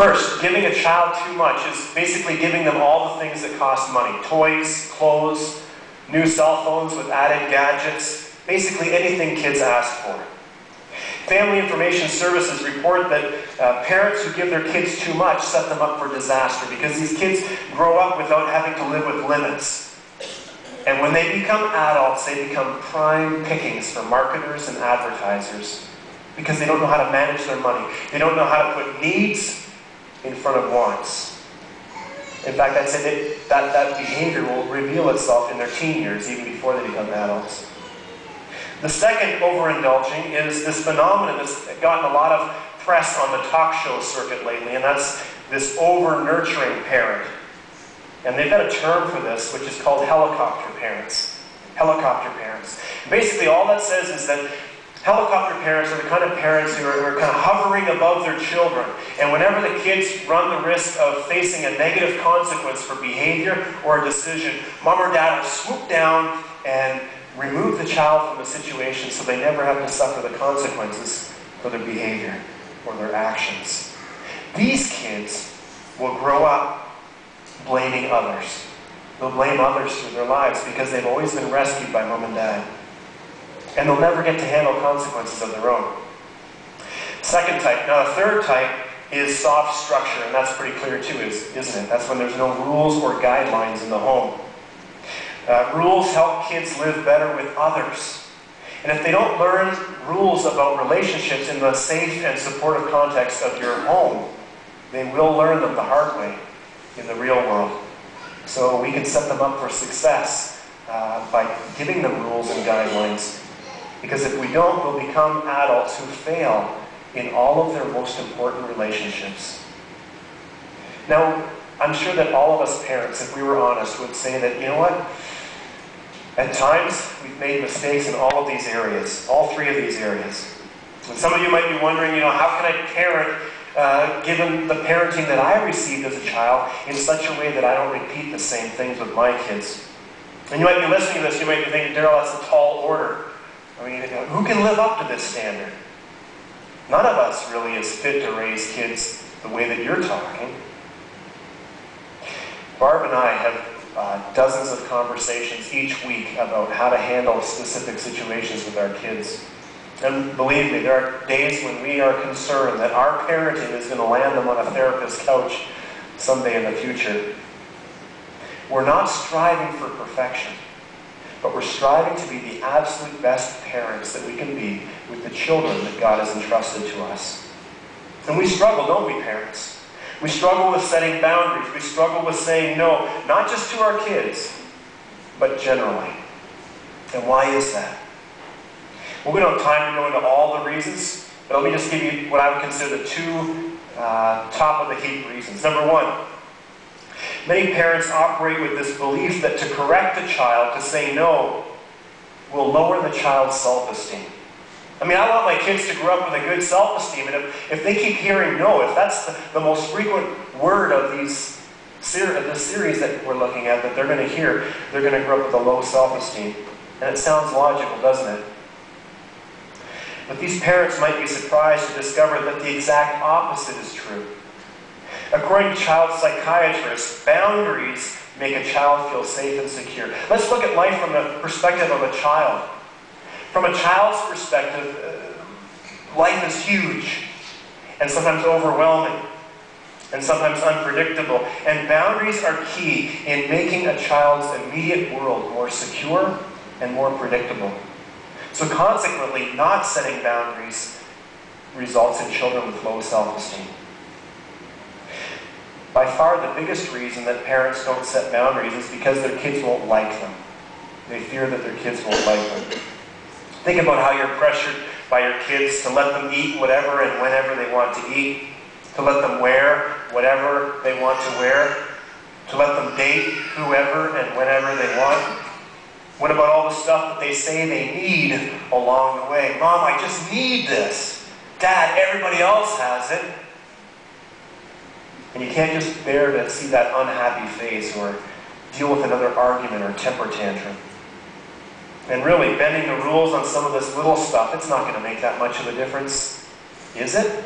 First, giving a child too much is basically giving them all the things that cost money. Toys, clothes, new cell phones with added gadgets, basically anything kids ask for. Family Information Services report that parents who give their kids too much set them up for disaster because these kids grow up without having to live with limits. And when they become adults, they become prime pickings for marketers and advertisers because they don't know how to manage their money. They don't know how to put needs in front of wants. In fact, I'd say that behavior will reveal itself in their teen years, even before they become adults. The second overindulging is this phenomenon that's gotten a lot of press on the talk show circuit lately, and that's this over-nurturing parent. And they've got a term for this, which is called helicopter parents. Helicopter parents. Basically, all that says is that helicopter parents are the kind of parents who are kind of hovering above their children. And whenever the kids run the risk of facing a negative consequence for behavior or a decision, mom or dad will swoop down and remove the child from the situation so they never have to suffer the consequences for their behavior or their actions. These kids will grow up blaming others. They'll blame others through their lives because they've always been rescued by mom and dad. And they'll never get to handle consequences of their own. Second type. Now, the third type is soft structure, and that's pretty clear too, isn't it? That's when there's no rules or guidelines in the home. Rules help kids live better with others. And if they don't learn rules about relationships in the safe and supportive context of your home, they will learn them the hard way in the real world. So we can set them up for success by giving them rules and guidelines. Because if we don't, we'll become adults who fail in all of their most important relationships. Now, I'm sure that all of us parents, if we were honest, would say that, you know what? At times, we've made mistakes in all of these areas, all three of these areas. And some of you might be wondering, you know, how can I parent given the parenting that I received as a child in such a way that I don't repeat the same things with my kids? And you might be listening to this, you might be thinking, Daryl, that's a tall order. I mean, who can live up to this standard? None of us really is fit to raise kids the way that you're talking. Barb and I have dozens of conversations each week about how to handle specific situations with our kids. And believe me, there are days when we are concerned that our parenting is going to land them on a therapist's couch someday in the future. We're not striving for perfection, but we're striving to be the absolute best parents that we can be with the children that God has entrusted to us. And we struggle, don't we, parents? We struggle with setting boundaries. We struggle with saying no, not just to our kids, but generally. And why is that? Well, we don't have time to go into all the reasons, but let me just give you what I would consider the two top-of-the-heap reasons. Number one, many parents operate with this belief that to correct a child, to say no, will lower the child's self-esteem. I mean, I want my kids to grow up with a good self-esteem, and if they keep hearing no, if that's the most frequent word of this series that we're looking at that they're going to hear, they're going to grow up with a low self-esteem. And it sounds logical, doesn't it? But these parents might be surprised to discover that the exact opposite is true. According to child psychiatrists, boundaries make a child feel safe and secure. Let's look at life from the perspective of a child. From a child's perspective, life is huge and sometimes overwhelming and sometimes unpredictable. And boundaries are key in making a child's immediate world more secure and more predictable. So consequently, not setting boundaries results in children with low self-esteem. By far the biggest reason that parents don't set boundaries is because their kids won't like them. They fear that their kids won't like them. Think about how you're pressured by your kids to let them eat whatever and whenever they want to eat, to let them wear whatever they want to wear, to let them date whoever and whenever they want. What about all the stuff that they say they need along the way? Mom, I just need this. Dad, everybody else has it. And you can't just bear to see that unhappy face or deal with another argument or temper tantrum. And really, bending the rules on some of this little stuff, it's not going to make that much of a difference, is it?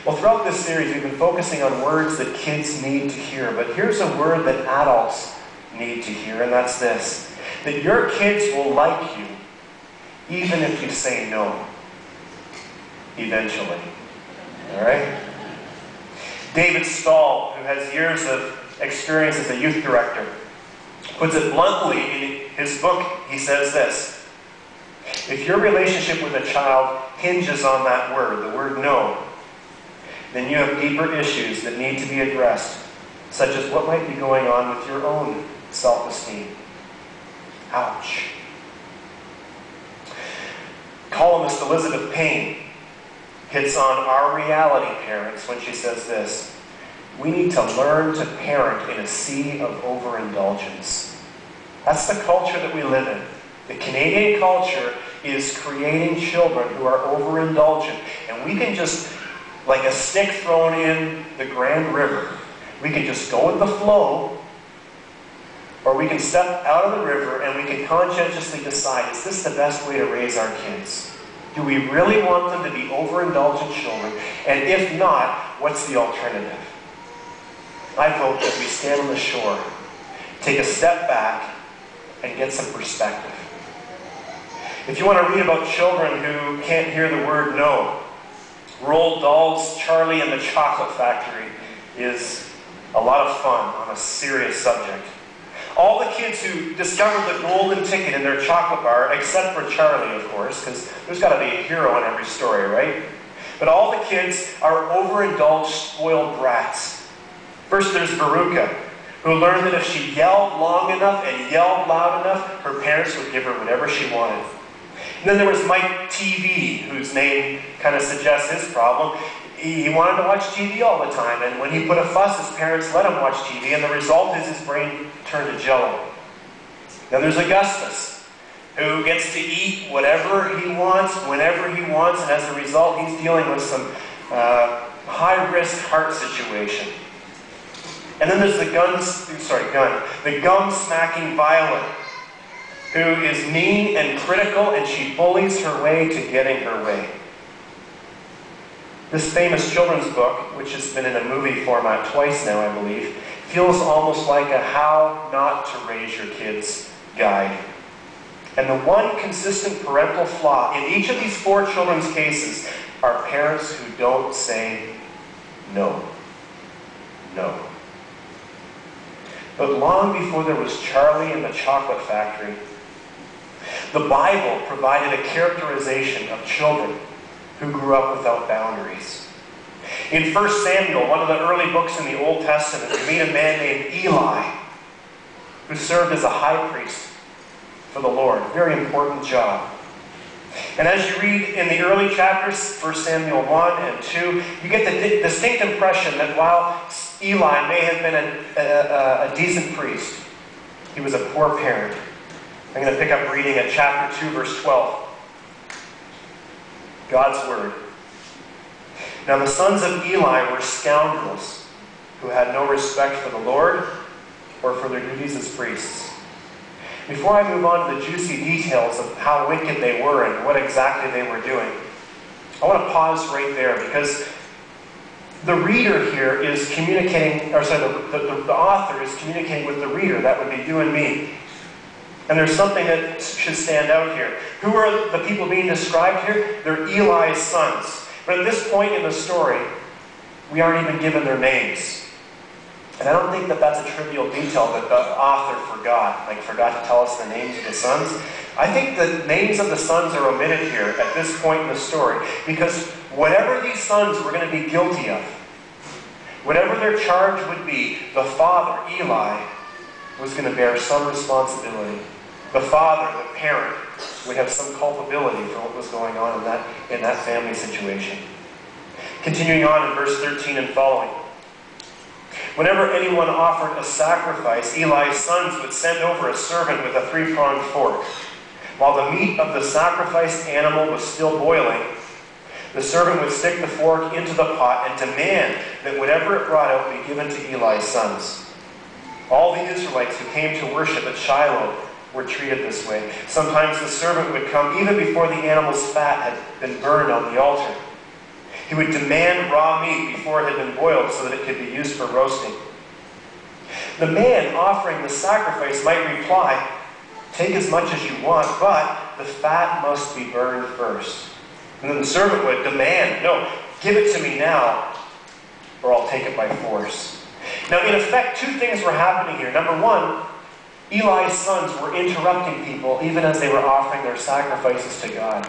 Well, throughout this series, we've been focusing on words that kids need to hear. But here's a word that adults need to hear, and that's this: that your kids will like you even if you say no. Eventually. All right? David Stahl, who has years of experience as a youth director, puts it bluntly in his book. He says this: if your relationship with a child hinges on that word, the word no, then you have deeper issues that need to be addressed, such as what might be going on with your own self-esteem. Ouch. Columnist Elizabeth Payne hits on our reality, parents, when she says this: we need to learn to parent in a sea of overindulgence. That's the culture that we live in. The Canadian culture is creating children who are overindulgent. And we can just, like a stick thrown in the Grand River, we can just go with the flow, or we can step out of the river and we can conscientiously decide, is this the best way to raise our kids? Do we really want them to be overindulgent children? And if not, what's the alternative? I vote that we stand on the shore, take a step back, and get some perspective. If you want to read about children who can't hear the word no, Roald Dahl's Charlie and the Chocolate Factory is a lot of fun on a serious subject. All the kids who discovered the golden ticket in their chocolate bar, except for Charlie, of course, because there's got to be a hero in every story, right? But all the kids are overindulged, spoiled brats. First, there's Veruca, who learned that if she yelled long enough and yelled loud enough, her parents would give her whatever she wanted. And then there was Mike TV, whose name kind of suggests his problem. He wanted to watch TV all the time, and when he put a fuss, his parents let him watch TV, and the result is his brain turned to jello. Then there's Augustus, who gets to eat whatever he wants, whenever he wants, and as a result, he's dealing with some high-risk heart situation. And then there's the gum-smacking Violet, who is mean and critical, and she bullies her way to getting her way. This famous children's book, which has been in a movie format twice now, I believe, feels almost like a how not to raise your kids guide. And the one consistent parental flaw in each of these four children's cases are parents who don't say no. No. But long before there was Charlie and the Chocolate Factory, the Bible provided a characterization of children who grew up without boundaries. In 1 Samuel, one of the early books in the Old Testament, we meet a man named Eli, who served as a high priest for the Lord. A very important job. And as you read in the early chapters, 1 Samuel 1 and 2, you get the distinct impression that while Eli may have been a decent priest, he was a poor parent. I'm going to pick up reading at chapter 2, verse 12. God's Word. Now the sons of Eli were scoundrels who had no respect for the Lord or for their duties as priests. Before I move on to the juicy details of how wicked they were and what exactly they were doing, I want to pause right there, because the reader here is communicating, or sorry, the author is communicating with the reader. That would be you and me. And there's something that should stand out here. Who are the people being described here? They're Eli's sons. But at this point in the story, we aren't even given their names. And I don't think that that's a trivial detail that the author forgot to tell us the names of the sons. I think the names of the sons are omitted here at this point in the story, because whatever these sons were going to be guilty of, whatever their charge would be, the father, Eli, was going to bear some responsibility. The father, the parent, would have some culpability for what was going on in that family situation. Continuing on in verse 13 and following. Whenever anyone offered a sacrifice, Eli's sons would send over a servant with a three-pronged fork. While the meat of the sacrificed animal was still boiling, the servant would stick the fork into the pot and demand that whatever it brought out be given to Eli's sons. All the Israelites who came to worship at Shiloh were treated this way. Sometimes the servant would come even before the animal's fat had been burned on the altar. He would demand raw meat before it had been boiled so that it could be used for roasting. The man offering the sacrifice might reply, "Take as much as you want, but the fat must be burned first." And then the servant would demand, "No, give it to me now, or I'll take it by force." Now, in effect, two things were happening here. Number one, Eli's sons were interrupting people even as they were offering their sacrifices to God.